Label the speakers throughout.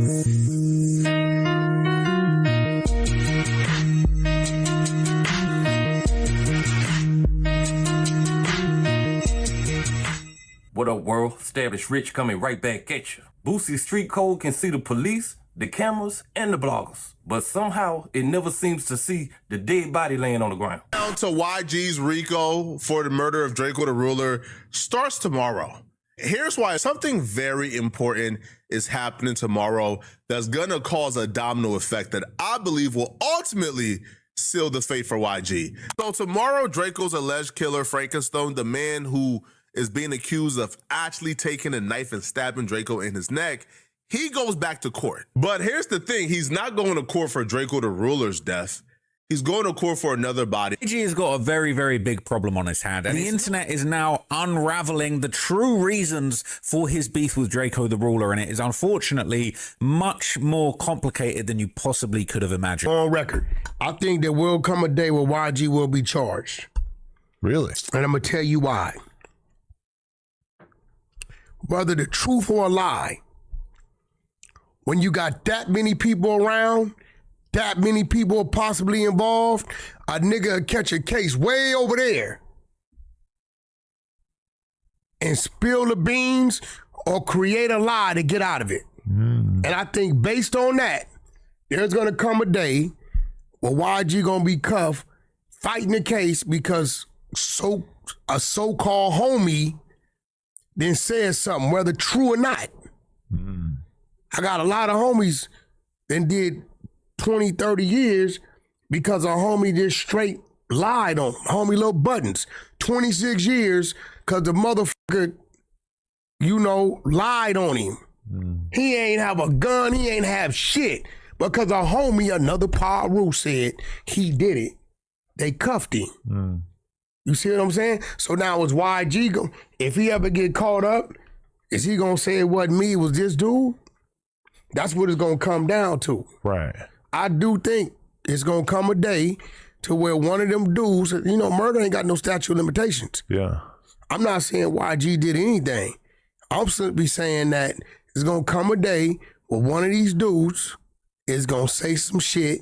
Speaker 1: What up, world? EstablishedRich coming right back at you. Boosie's street code can see the police, the cameras, and the bloggers. But somehow, it never seems to see the dead body laying on the ground.
Speaker 2: Down to YG's RICO for the murder of Draco the Ruler starts tomorrow. Here's why. Something very important is happening tomorrow that's going to cause a domino effect that I believe will ultimately seal the fate for YG. So tomorrow, Draco's alleged killer, Frankenstone, the man who is being accused of actually taking a knife and stabbing Draco in his neck, he goes back to court. But here's the thing. He's not going to court for Draco the Ruler's death. He's going to court for another body.
Speaker 3: YG has got a very, very big problem on his hand, and the internet is now unraveling the true reasons for his beef with Draco the Ruler, and it is unfortunately much more complicated than you possibly could have imagined.
Speaker 4: On record, I think there will come a day where YG will be charged.
Speaker 2: Really?
Speaker 4: And I'm going to tell you why. Whether the truth or a lie, when you got that many people around, that many people possibly involved, a nigga will catch a case way over there and spill the beans or create a lie to get out of it. And I think based on that, there's gonna come a day where YG gonna be cuffed fighting the case because a so-called homie then says something, whether true or not. I got a lot of homies that did 20, 30 years because a homie just straight lied on them. Homie Lil Buttons, 26 years because the motherfucker, lied on him. He ain't have a gun, he ain't have shit. Because a homie, another Paru said he did it. They cuffed him. You see what I'm saying? So now it's YG, if he ever get caught up, is he gonna say it wasn't me, it was this dude? That's what it's gonna come down to.
Speaker 2: Right.
Speaker 4: I do think it's gonna come a day to where one of them dudes, murder ain't got no statute of limitations.
Speaker 2: Yeah.
Speaker 4: I'm not saying YG did anything. I'm simply saying that it's gonna come a day where one of these dudes is gonna say some shit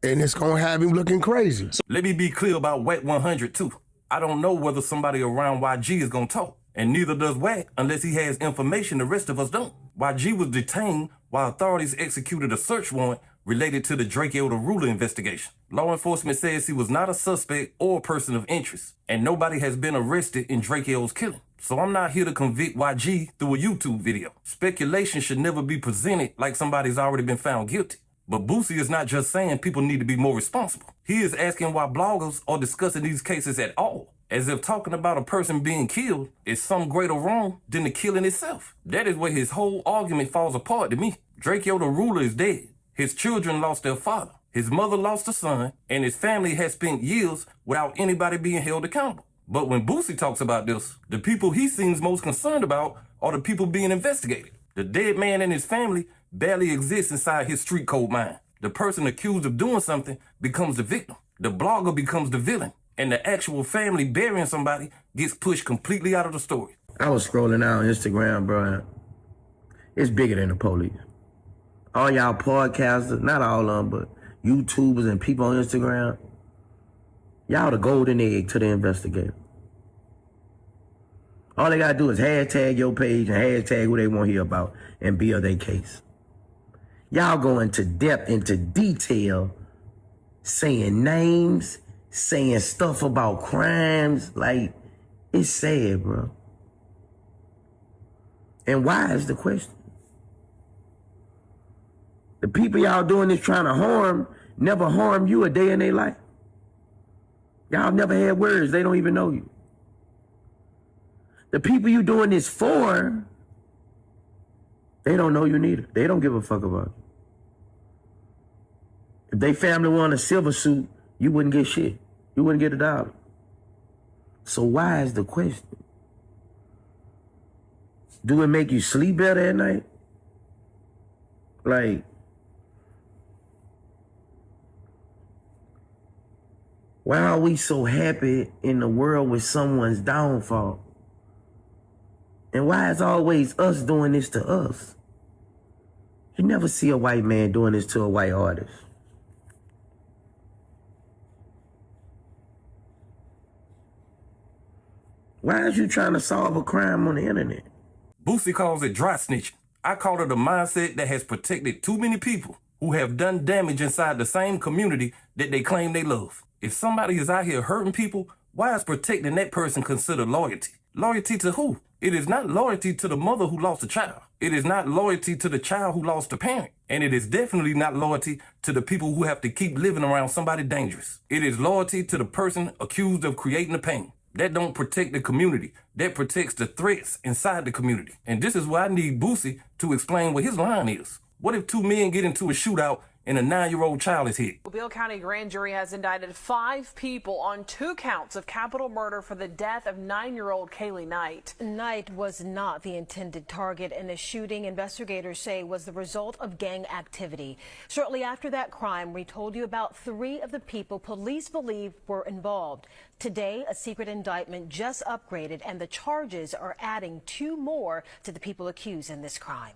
Speaker 4: and it's gonna have him looking crazy.
Speaker 1: Let me be clear about WAC 100 too. I don't know whether somebody around YG is gonna talk, and neither does WAC unless he has information the rest of us don't. YG was detained while authorities executed a search warrant related to the Draco the Ruler investigation. Law enforcement says he was not a suspect or a person of interest, and nobody has been arrested in Draco's killing. So I'm not here to convict YG through a YouTube video. Speculation should never be presented like somebody's already been found guilty. But Boosie is not just saying people need to be more responsible. He is asking why bloggers are discussing these cases at all, as if talking about a person being killed is some greater wrong than the killing itself. That is where his whole argument falls apart to me. Draco the Ruler is dead. His children lost their father. His mother lost a son, and his family has spent years without anybody being held accountable. But when Boosie talks about this, the people he seems most concerned about are the people being investigated. The dead man and his family barely exists inside his street code mind. The person accused of doing something becomes the victim. The blogger becomes the villain. And the actual family burying somebody gets pushed completely out of the story.
Speaker 5: I was scrolling out on Instagram, bro. It's bigger than the police. All y'all podcasters, not all of them, but YouTubers and people on Instagram, y'all the golden egg to the investigator. All they gotta do is hashtag your page and hashtag who they want to hear about and build their case. Y'all go into depth, into detail, saying names, saying stuff about crimes. Like, it's sad, bro. And why is the question? The people y'all doing this trying to harm never harm you a day in their life. Y'all never had words. They don't even know you. The people you doing this for, they don't know you neither. They don't give a fuck about you. If they family won a silver suit, you wouldn't get shit. You wouldn't get $1. So why is the question? Do it make you sleep better at night? Like, why are we so happy in the world with someone's downfall? And why is always us doing this to us? You never see a white man doing this to a white artist. Why is you trying to solve a crime on the internet?
Speaker 1: Boosie calls it dry snitching. I call it a mindset that has protected too many people who have done damage inside the same community that they claim they love. If somebody is out here hurting people, why is protecting that person considered loyalty? Loyalty to who? It is not loyalty to the mother who lost a child. It is not loyalty to the child who lost a parent. And it is definitely not loyalty to the people who have to keep living around somebody dangerous. It is loyalty to the person accused of creating the pain. That don't protect the community. That protects the threats inside the community. And this is why I need Boosie to explain what his line is. What if two men get into a shootout and a 9-year-old child is hit?
Speaker 6: Mobile County grand jury has indicted 5 people on 2 counts of capital murder for the death of 9-year-old Kaylee Knight.
Speaker 7: Knight was not the intended target in a shooting investigators say was the result of gang activity. Shortly after that crime, we told you about 3 of the people police believe were involved. Today, a secret indictment just upgraded, and the charges are adding 2 more to the people accused in this crime.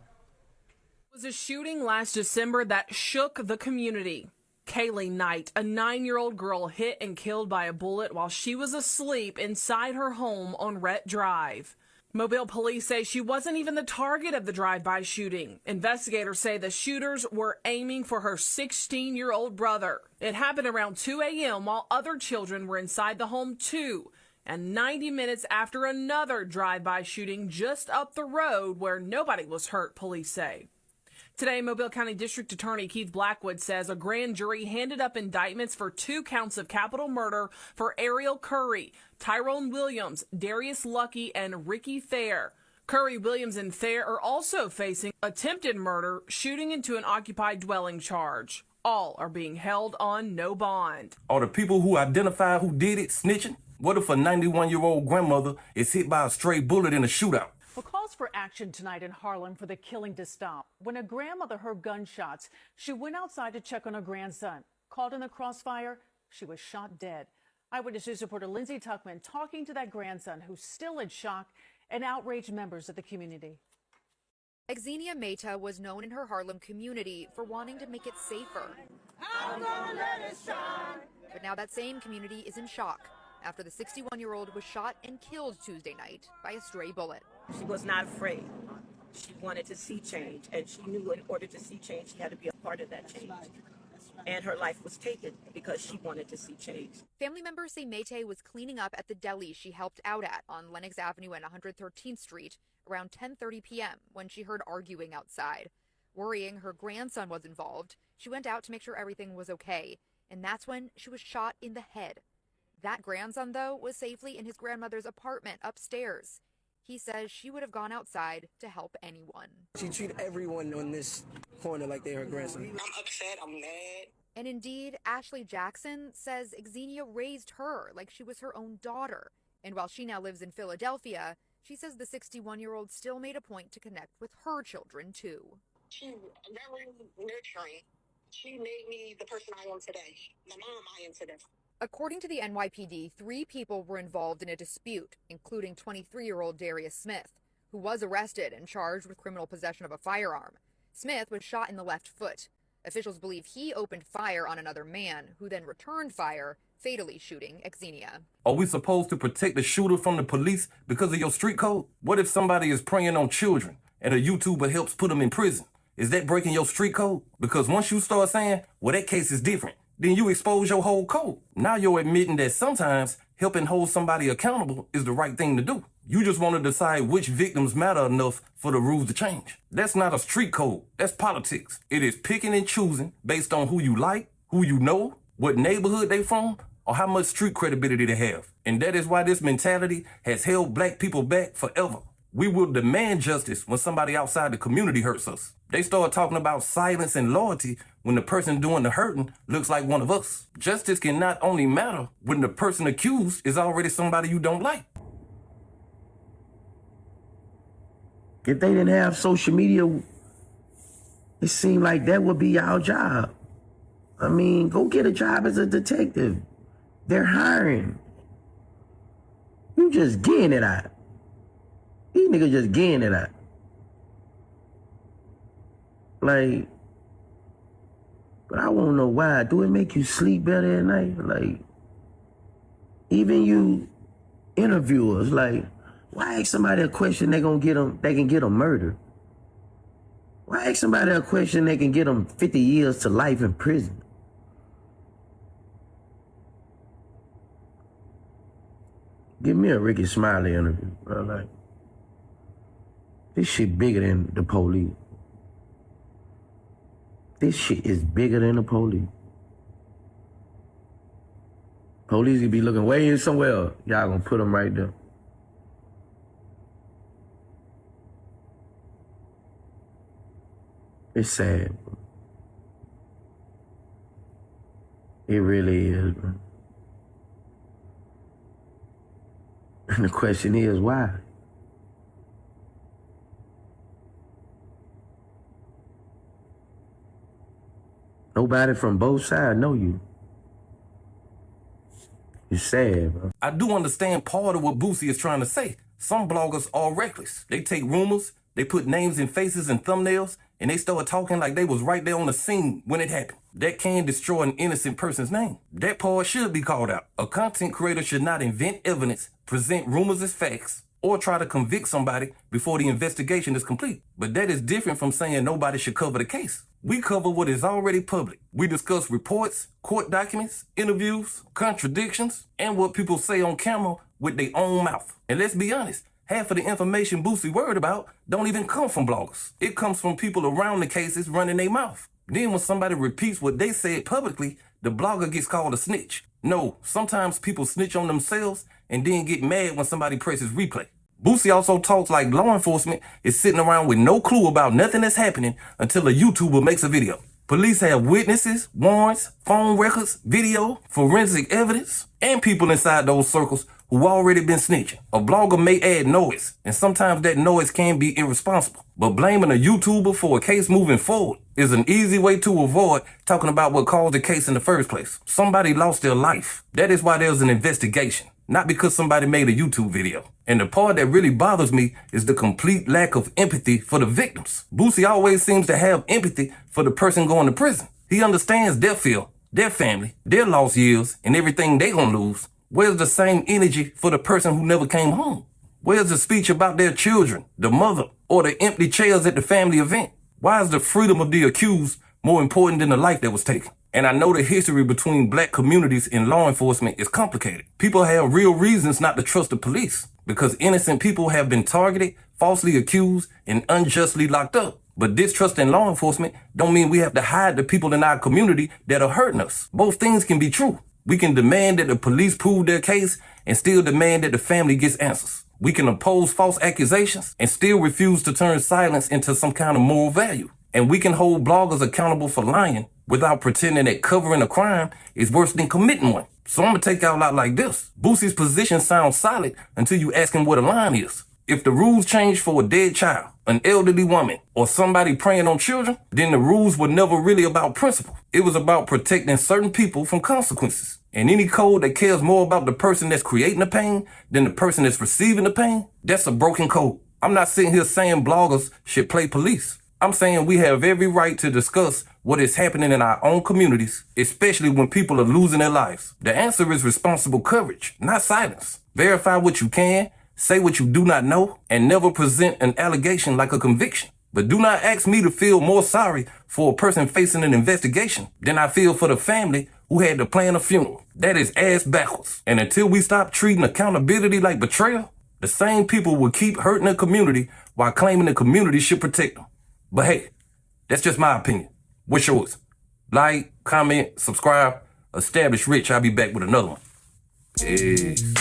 Speaker 6: It was a shooting last December that shook the community. Kaylee Knight, a 9-year-old girl hit and killed by a bullet while she was asleep inside her home on Rhett Drive. Mobile police say she wasn't even the target of the drive-by shooting. Investigators say the shooters were aiming for her 16-year-old brother. It happened around 2 a.m. while other children were inside the home too, and 90 minutes after another drive-by shooting just up the road where nobody was hurt, police say. Today, Mobile County District Attorney Keith Blackwood says a grand jury handed up indictments for 2 counts of capital murder for Ariel Curry, Tyrone Williams, Darius Lucky, and Ricky Thayer. Curry, Williams, and Thayer are also facing attempted murder, shooting into an occupied dwelling charge. All are being held on no bond.
Speaker 1: Are the people who identify who did it snitching? What if a 91-year-old grandmother is hit by a stray bullet in a shootout?
Speaker 8: Well, calls for action tonight in Harlem for the killing to stop. When a grandmother heard gunshots, she went outside to check on her grandson. Caught in the crossfire, she was shot dead. Eyewitness News reporter Lindsay Tuckman talking to that grandson who's still in shock and outraged members of the community.
Speaker 9: Xenia Mehta was known in her Harlem community for wanting to make it safer.
Speaker 10: I'm gonna let it shine.
Speaker 9: But now that same community is in shock after the 61-year-old was shot and killed Tuesday night by a stray bullet.
Speaker 11: She was not afraid. She wanted to see change, and she knew in order to see change, she had to be a part of that change. And her life was taken because she wanted to see change.
Speaker 9: Family members say Mehta was cleaning up at the deli she helped out at on Lenox Avenue and 113th Street around 10:30 p.m. when she heard arguing outside. Worrying her grandson was involved, she went out to make sure everything was okay, and that's when she was shot in the head. That grandson, though, was safely in his grandmother's apartment upstairs. He says she would have gone outside to help anyone.
Speaker 12: She treated everyone on this corner like they're her grandson.
Speaker 10: I'm upset, I'm mad.
Speaker 9: And indeed, Ashley Jackson says Xenia raised her like she was her own daughter. And while she now lives in Philadelphia, she says the 61-year-old still made a point to connect with her children, too.
Speaker 10: She's very nurturing. She made me the person I am today, the mom I am today.
Speaker 9: According to the NYPD, 3 people were involved in a dispute, including 23-year-old Darius Smith, who was arrested and charged with criminal possession of a firearm. Smith was shot in the left foot. Officials believe he opened fire on another man, who then returned fire, fatally shooting Xenia.
Speaker 1: Are we supposed to protect the shooter from the police because of your street code? What if somebody is preying on children and a YouTuber helps put them in prison? Is that breaking your street code? Because once you start saying, well, that case is different, then you expose your whole code. Now you're admitting that sometimes helping hold somebody accountable is the right thing to do. You just want to decide which victims matter enough for the rules to change. That's not a street code. That's politics. It is picking and choosing based on who you like, who you know, what neighborhood they from, or how much street credibility they have. And that is why this mentality has held black people back forever. We will demand justice when somebody outside the community hurts us. They start talking about silence and loyalty when the person doing the hurting looks like one of us. Justice can not only matter when the person accused is already somebody you don't like.
Speaker 5: If they didn't have social media, it seemed like that would be our job. I mean, go get a job as a detective. They're hiring. You just getting it out. These niggas just getting it out. Like, but I want to know why. Do it make you sleep better at night? Like, even you interviewers, like, why ask somebody a question they can get them murdered? Why ask somebody a question they can get them 50 years to life in prison? Give me a Ricky Smiley interview, bro. Like, this shit bigger than the police. This shit is bigger than the police. Police could be looking way in somewhere else. Y'all gonna put them right there. It's sad, bro. It really is, bro. And the question is, why? Nobody from both sides know you. It's sad, bro.
Speaker 1: I do understand part of what Boosie is trying to say. Some bloggers are reckless. They take rumors, they put names and faces and thumbnails, and they start talking like they was right there on the scene when it happened. That can destroy an innocent person's name. That part should be called out. A content creator should not invent evidence, present rumors as facts, or try to convict somebody before the investigation is complete. But that is different from saying nobody should cover the case. We cover what is already public. We discuss reports, court documents, interviews, contradictions, and what people say on camera with their own mouth. And let's be honest, half of the information Boosie worried about don't even come from bloggers. It comes from people around the cases running their mouth. Then when somebody repeats what they said publicly, the blogger gets called a snitch. No, sometimes people snitch on themselves and then get mad when somebody presses replay. Boosie also talks like law enforcement is sitting around with no clue about nothing that's happening until a YouTuber makes a video. Police have witnesses, warrants, phone records, video, forensic evidence, and people inside those circles who already been snitching. A blogger may add noise, and sometimes that noise can be irresponsible. But blaming a YouTuber for a case moving forward is an easy way to avoid talking about what caused the case in the first place. Somebody lost their life. That is why there's an investigation, not because somebody made a YouTube video. And the part that really bothers me is the complete lack of empathy for the victims. Boosie always seems to have empathy for the person going to prison. He understands their fear, their family, their lost years, and everything they gonna lose. Where's the same energy for the person who never came home? Where's the speech about their children, the mother, or the empty chairs at the family event? Why is the freedom of the accused more important than the life that was taken? And I know the history between black communities and law enforcement is complicated. People have real reasons not to trust the police because innocent people have been targeted, falsely accused, and unjustly locked up. But distrust in law enforcement don't mean we have to hide the people in our community that are hurting us. Both things can be true. We can demand that the police prove their case and still demand that the family gets answers. We can oppose false accusations and still refuse to turn silence into some kind of moral value. And we can hold bloggers accountable for lying without pretending that covering a crime is worse than committing one. So I'm gonna take y'all out like this. Boosie's position sounds solid until you ask him what a line is. If the rules change for a dead child, an elderly woman, or somebody preying on children, then the rules were never really about principle. It was about protecting certain people from consequences. And any code that cares more about the person that's creating the pain than the person that's receiving the pain, that's a broken code. I'm not sitting here saying bloggers should play police. I'm saying we have every right to discuss what is happening in our own communities, especially when people are losing their lives. The answer is responsible coverage, not silence. Verify what you can, say what you do not know, and never present an allegation like a conviction. But do not ask me to feel more sorry for a person facing an investigation than I feel for the family who had to plan a funeral. That is ass backwards. And until we stop treating accountability like betrayal, the same people will keep hurting the community while claiming the community should protect them. But hey, that's just my opinion. What's yours? Like, comment, subscribe. EstablishedRich. I'll be back with another one. Peace.